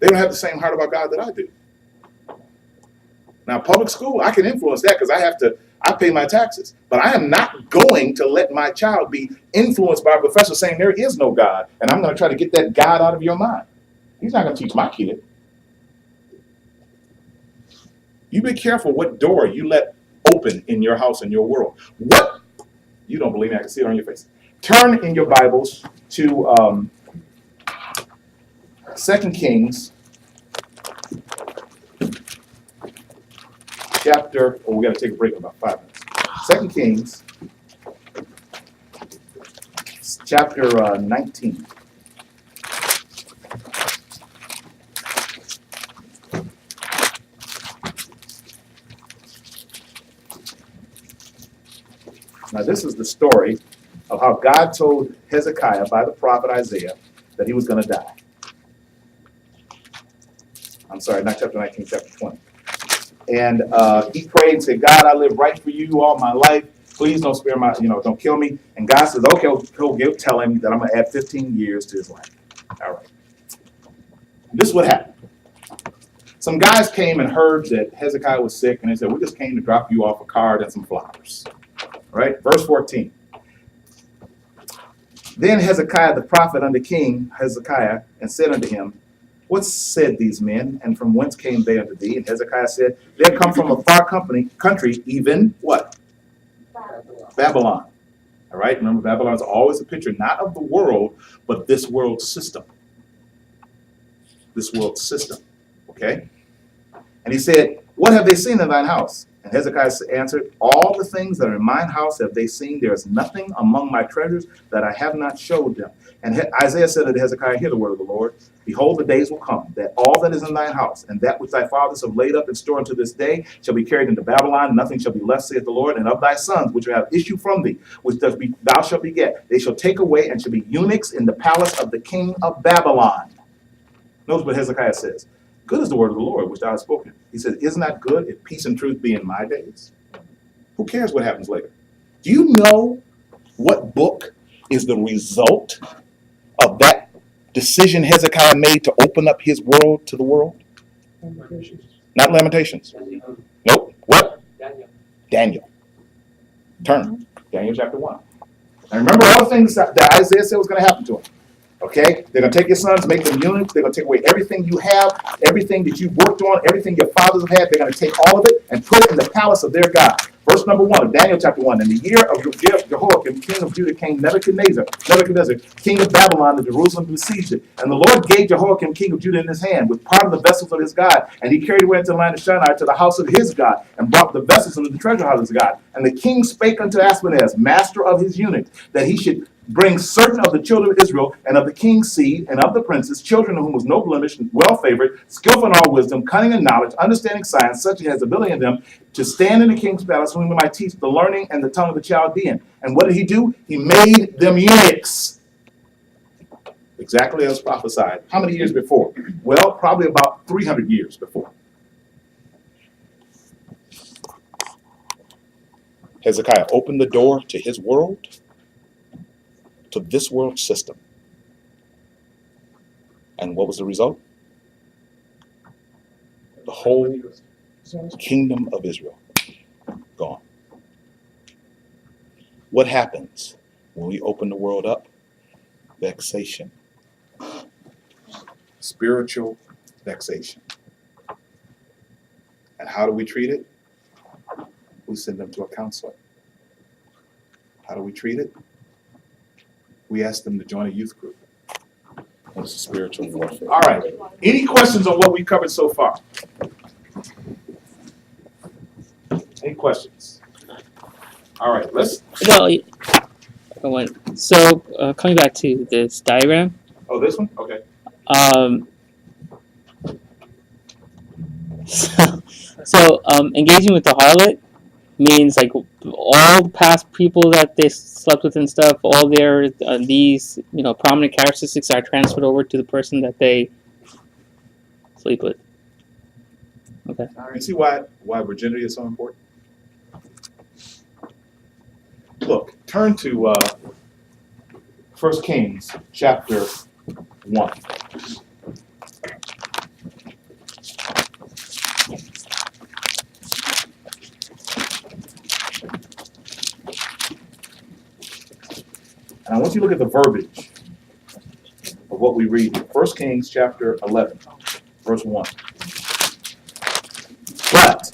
They don't have the same heart about God that I do. Now, public school, I can influence that because I pay my taxes. But I am not going to let my child be influenced by a professor saying there is no God, and I'm going to try to get that God out of your mind. He's not going to teach my kid. You be careful what door you let open in your house and your world. What? You don't believe me? I can see it on your face. Turn in your Bibles to 2 Kings chapter, we got to take a break in about 5 minutes. 2 Kings chapter 19. Now, this is the story of how God told Hezekiah by the prophet Isaiah that he was going to die. I'm sorry, not chapter 19, chapter 20. And he prayed and said, God, I live right for you all my life. Please don't spare my, don't kill me. And God says, okay, he'll tell him that I'm going to add 15 years to his life. All right. This is what happened. Some guys came and heard that Hezekiah was sick, and they said, we just came to drop you off a card and some flowers. Right? Verse 14. Then Hezekiah the prophet unto King Hezekiah, and said unto him, what said these men, and from whence came they unto thee? And Hezekiah said, they come from a far country, even what? Babylon. All right? Remember, Babylon is always a picture, not of the world, but this world system. This world system. Okay? And he said, what have they seen in thine house? And Hezekiah answered, all the things that are in mine house have they seen. There is nothing among my treasures that I have not showed them. And Isaiah said unto Hezekiah, hear the word of the Lord. Behold, the days will come, that all that is in thine house, and that which thy fathers have laid up in store unto this day, shall be carried into Babylon. Nothing shall be left, saith the Lord. And of thy sons, which have issue from thee, which thou shalt beget, they shall take away, and shall be eunuchs in the palace of the king of Babylon. Notice what Hezekiah says. Good is the word of the Lord, which thou hast spoken. He says, isn't that good if peace and truth be in my days? Who cares what happens later? Do you know what book is the result of that decision Hezekiah made to open up his world to the world? Lamentations. Not Lamentations. Nope. What? Daniel. Turn. Daniel chapter 1. And remember all the things that Isaiah said was going to happen to him. Okay? They're going to take your sons, make them eunuchs. They're going to take away everything you have, everything that you worked on, everything your fathers have had. They're going to take all of it and put it in the palace of their God. Verse number 1 of Daniel chapter 1. In the year of Jehoiakim, king of Judah, came Nebuchadnezzar, king of Babylon, to Jerusalem, besieged it. And the Lord gave Jehoiakim, king of Judah, in his hand, with part of the vessels of his God. And he carried away into the land of Shinar to the house of his God, and brought the vessels into the treasure house of his God. And the king spake unto Aspenaz, master of his eunuchs, that he should bring certain of the children of Israel, and of the king's seed, and of the princes, children of whom was no blemish, well favored, skillful in all wisdom, cunning in knowledge, understanding science, such as has ability in them, to stand in the king's palace, whom he might teach the learning and the tongue of the Chaldean. And what did he do? He made them eunuchs. Exactly as prophesied. How many years before? Well, probably about 300 years before. Hezekiah opened the door to his world, to this world system. And what was the result? The whole kingdom of Israel gone. What happens when we open the world up? Vexation. Spiritual vexation. And how do we treat it? We send them to a counselor. How do we treat it? We ask them to join a youth group. It's spiritual warfare. All right. Any questions on what we covered so far? Any questions? All right. Let's. Well, so coming back to this diagram. Oh, this one? Okay. So engaging with the harlot means like all the past people that they slept with and stuff, all their these prominent characteristics are transferred over to the person that they sleep with. Okay. You see why virginity is so important? Look, turn to 1 Kings chapter 1. want you to look at the verbiage of what we read here. 1 Kings chapter 11, verse 1. But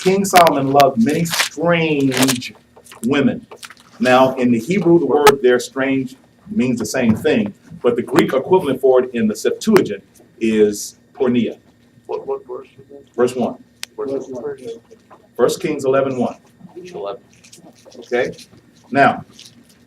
King Solomon loved many strange women. Now, in the Hebrew, the word there, strange, means the same thing, but the Greek equivalent for it in the Septuagint is porneia. What verse is that? Verse 1. 1 Kings 11:1. 11. Okay? Now,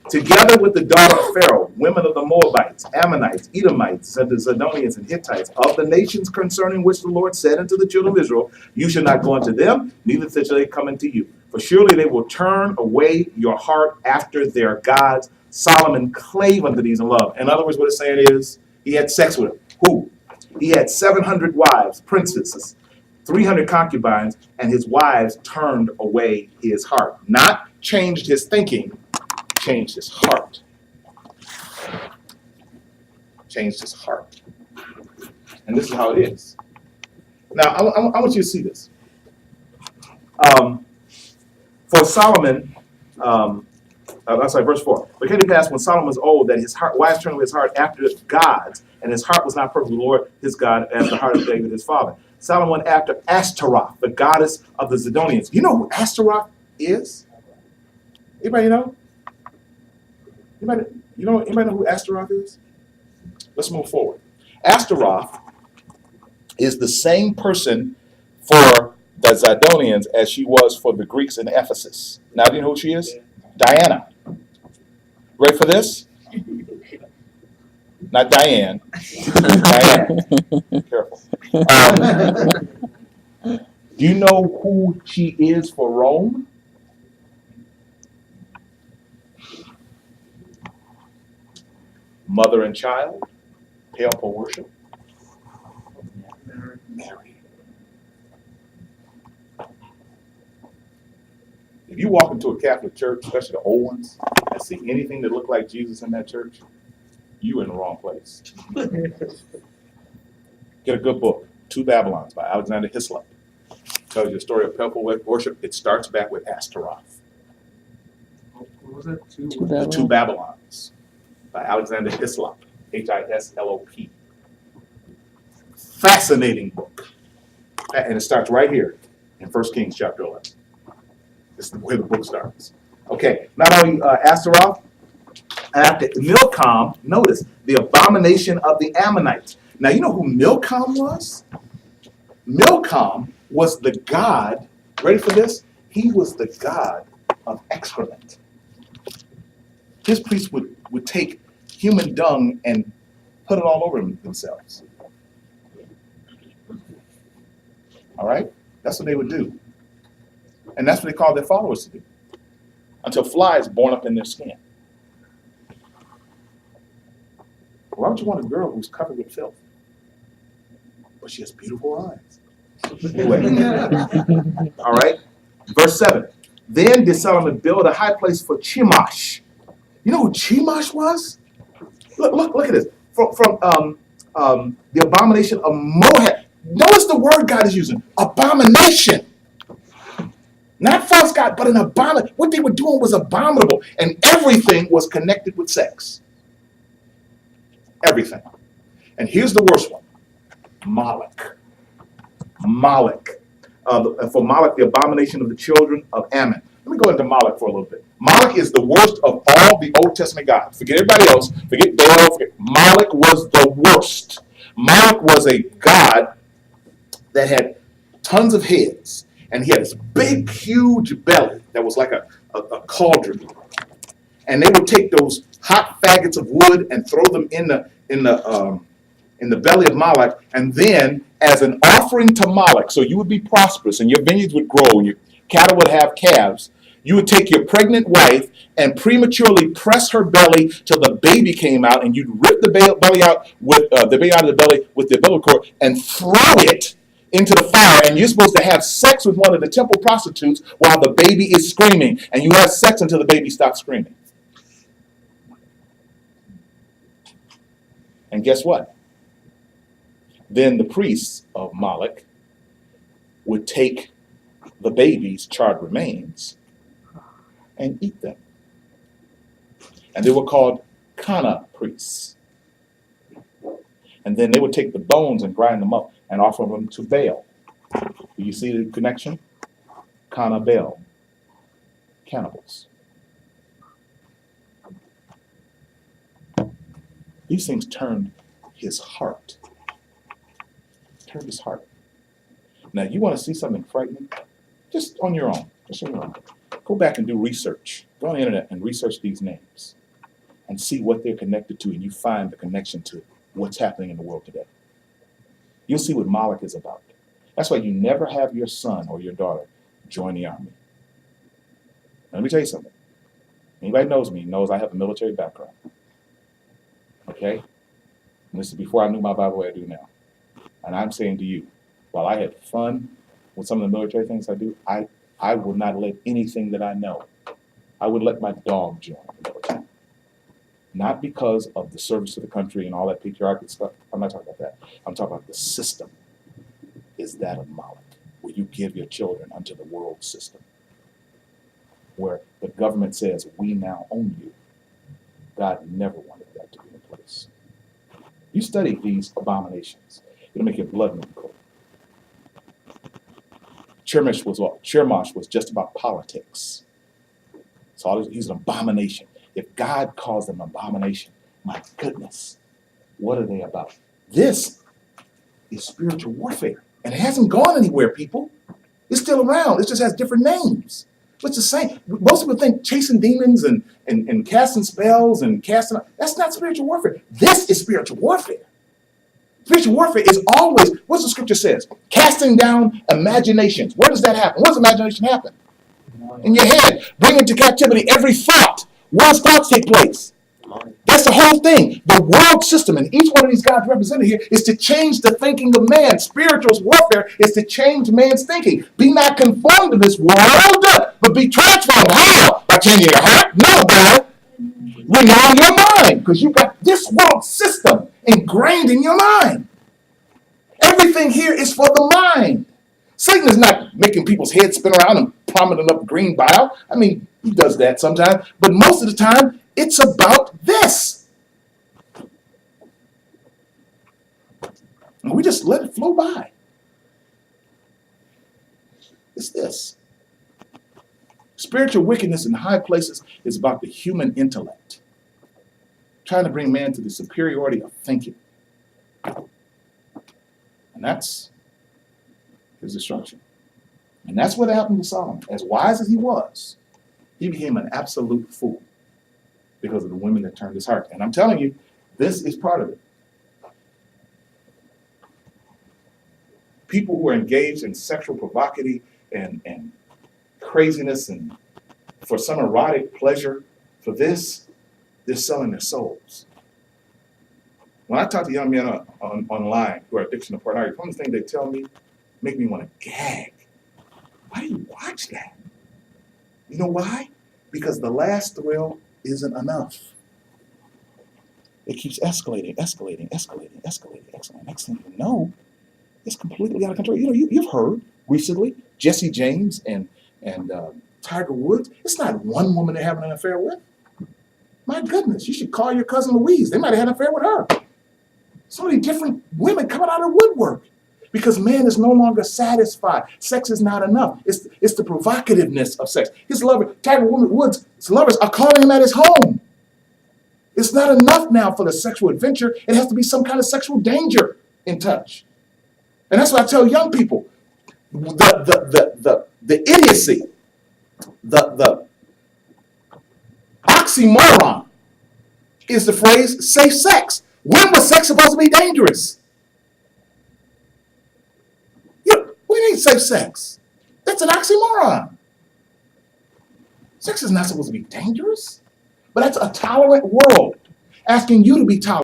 together with the daughter of Pharaoh, women of the Moabites, Ammonites, Edomites, and the Zidonians and Hittites, of the nations concerning which the Lord said unto the children of Israel, you shall not go unto them, neither shall they come unto you. For surely they will turn away your heart after their gods. Solomon clave unto these in love. In other words, what it's saying is, he had sex with them. Who? He had 700 wives, princesses, 300 concubines, and his wives turned away his heart. Not changed his thinking, changed his heart. Changed his heart. And this is how it is. Now, I want you to see this. For Solomon, I'm sorry, verse 4. But it came to pass when Solomon was old that his heart, wives turned away his heart after gods, and his heart was not perfect with the Lord his God as the heart of David his father. Solomon went after Ashtaroth, the goddess of the Zidonians. You know who Ashtaroth is? Anybody know? Anybody know who Ashtaroth is? Let's move forward. Ashtaroth is the same person for the Zidonians as she was for the Greeks in Ephesus. Now, do you know who she is? Diana. Ready for this? Not Diane. Diana. Careful. Do you know who she is for Rome? Mother and child, pale for worship. Mary. If you walk into a Catholic church, especially the old ones, and see anything that look like Jesus in that church, you in the wrong place. Get a good book, Two Babylons by Alexander Hislop. Tells you the story of temple worship. It starts back with Ashtaroth. What was that? The Two Babylons by Alexander Hislop, Hislop. Fascinating book. And it starts right here in 1 Kings chapter 11. This is where the book starts. Okay, not only Ashtaroth, after Milcom, notice, the abomination of the Ammonites. Now, you know who Milcom was? Milcom was the god, ready for this? He was the god of excrement. His priests would take human dung and put it all over themselves. All right? That's what they would do. And that's what they called their followers to do. Until flies born up in their skin. Why would you want a girl who's covered with filth? But she has beautiful eyes. Anyway. All right? Verse 7. Then did Solomon build a high place for Chemosh. You know who Chemosh was? Look at this. From the abomination of Moab. Notice the word God is using. Abomination. Not false God, but an abomination. What they were doing was abominable. And everything was connected with sex. Everything. And here's the worst one. Moloch. Moloch. For Moloch, the abomination of the children of Ammon. Let me go into Moloch for a little bit. Moloch is the worst of all the Old Testament gods. Forget everybody else. Forget Baal. Moloch was the worst. Moloch was a god that had tons of heads. And he had this big, huge belly that was like a cauldron. And they would take those hot faggots of wood and throw them in the belly of Moloch. And then, as an offering to Moloch, so you would be prosperous and your vineyards would grow and your cattle would have calves, you would take your pregnant wife and prematurely press her belly till the baby came out, and you'd rip the belly out with the baby out of the belly with the umbilical cord and throw it into the fire, and you're supposed to have sex with one of the temple prostitutes while the baby is screaming, and you have sex until the baby stops screaming. And guess what? Then the priests of Moloch would take the baby's charred remains and eat them. And they were called Kana priests. And then they would take the bones and grind them up and offer them to Baal. Do you see the connection? Kana, Baal. Cannibals. These things turned his heart. Turned his heart. Now, you want to see something frightening? Just on your own. Just on your own. Go back and do research. Go on the internet and research these names and see what they're connected to, and you find the connection to what's happening in the world today. You'll see what Moloch is about. That's why you never have your son or your daughter join the army. Now, let me tell you something. Anybody knows me knows I have a military background. Okay? And this is before I knew my Bible the way I do now. And I'm saying to you, while I had fun with some of the military things I do, I will not let anything that I know. I would let my dog join the military. Not because of the service to the country and all that patriarchal stuff. I'm not talking about that. I'm talking about the system is that of Moloch, where you give your children unto the world system, where the government says, we now own you. God never wanted that to be in place. You study these abominations, it'll make your blood move cold. Chemosh was just about politics. So he's an abomination. If God calls them an abomination, my goodness, what are they about? This is spiritual warfare. And it hasn't gone anywhere, people. It's still around. It just has different names. It's the same. Most people think chasing demons and casting spells and casting. That's not spiritual warfare. This is spiritual warfare. Spiritual warfare is always, what's the scripture says? Casting down imaginations. Where does that happen? Where does imagination happen? In your head. Bring into captivity every thought. Where does thoughts take place? That's the whole thing. The world system, and each one of these guys represented here, is to change the thinking of man. Spiritual warfare is to change man's thinking. Be not conformed to this world, but be transformed. How? By changing your heart? No, God. Renewing your mind, because you've got this world system ingrained in your mind. Everything here is for the mind. Satan is not making people's heads spin around and vomiting up green bile. I mean, he does that sometimes, but most of the time, it's about this. And we just let it flow by. It's this. Spiritual wickedness in high places is about the human intellect, trying to bring man to the superiority of thinking. And that's his destruction. And that's what happened to Solomon. As wise as he was, he became an absolute fool because of the women that turned his heart. And I'm telling you, this is part of it. People who are engaged in sexual provocative and craziness and for some erotic pleasure, for this, they're selling their souls. When I talk to young men online who are addiction to pornography, one of the things they tell me make me want to gag. Why do you watch that? You know why? Because the last thrill isn't enough. It keeps escalating. Next thing you know, it's completely out of control. You've heard recently Jesse James and Tiger Woods. It's not one woman they're having an affair with. My goodness, you should call your cousin Louise. They might have had an affair with her. So many different women coming out of woodwork. Because man is no longer satisfied. Sex is not enough. It's the provocativeness of sex. His lover, Tiger Woods, his lovers are calling him at his home. It's not enough now for the sexual adventure. It has to be some kind of sexual danger in touch. And that's what I tell young people. The idiocy, the oxymoron is the phrase safe sex. When was sex supposed to be dangerous? What do you mean safe sex? That's an oxymoron. Sex is not supposed to be dangerous, but that's a tolerant world asking you to be tolerant.